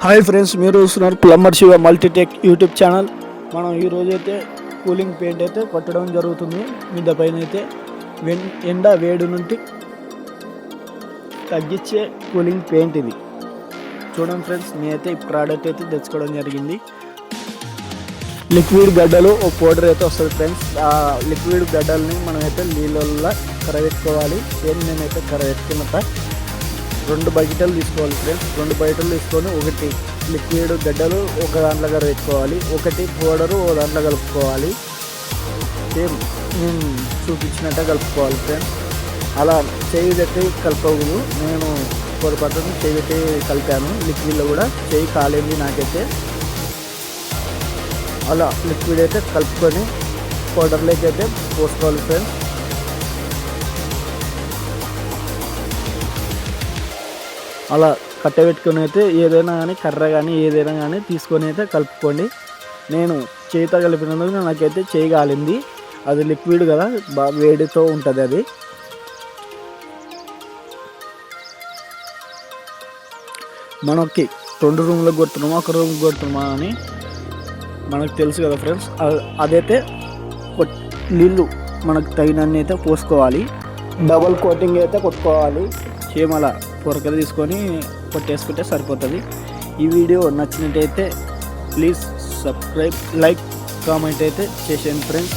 Hi friends, మీరు చూస్తున్నారు plumber Shiva Multitech YouTube channel. మనం ఈరోజు అయితే కూలింగ్ పెయింట్ అయితే కొట్టడం జరుగుతుంది. మిద్ద పైన అయితే ఎండ వేడి నుండి తగ్గించే కూలింగ్ పెయింట్ ఇది. చూడండి ఫ్రెండ్స్, నేనైతే ఈ ప్రోడక్ట్ అయితే తెచ్చుకోవడం జరిగింది. లిక్విడ్ గడ్డలు ఓ పౌడర్ అయితే వస్తుంది ఫ్రెండ్స్. ఆ లిక్విడ్ గడ్డల్ని మనం అయితే నీళ్ళల్లో కరగెట్టుకోవాలి. నేనైతే కరగెట్టుకున్నట్ట 2 బకెట్లు తీసుకోవాలి ఫ్రెండ్స్. 2 బకెట్లు తీసుకొని ఒకటి లిక్విడ్ గడ్డలు ఒక దాంట్లో కరగెట్టుకోవాలి, ఒకటి పౌడరు ఒక దాంట్లో కలుపుకోవాలి. సేమ్ నేను చూపించినట్టే కలుపుకోవాలి ఫ్రెండ్స్. అలా చేయి పెట్టి కలపకూడదు. నేను పొరపాటును చేయి పెట్టి కలిపాను. లిక్విడ్లో కూడా చేయి కాలేంది నాకైతే. అలా లిక్విడ్ అయితే కలుపుకొని పౌడర్లోకి అయితే పోసుకోవాలి ఫ్రెండ్స్. అలా కట్టబెట్టుకొని అయితే ఏదైనా కానీ కర్ర కానీ ఏదైనా కానీ తీసుకొని అయితే కలుపుకోండి. నేను చేయితో కలిపినందుకు నాకైతే చేయి కాలింది. అది లిక్విడ్ కదా, బాగా వేడితో ఉంటుంది అది. మనకి 2 రూమ్లకు కొడుతున్నామా 1 రూమ్కి కొడుతున్నామా అని మనకు తెలుసు కదా ఫ్రెండ్స్. అదైతే నీళ్ళు మనకు తగినన్ని అయితే పోసుకోవాలి. డబల్ కోటింగ్ అయితే కొట్టుకోవాలి. చీమల పొరకలు తీసుకొని కొట్టేసుకుంటే సరిపోతుంది. ఈ వీడియో నచ్చినట్టయితే ప్లీజ్ సబ్స్క్రైబ్, లైక్, కామెంట్ అయితే చేసేయండి ఫ్రెండ్స్.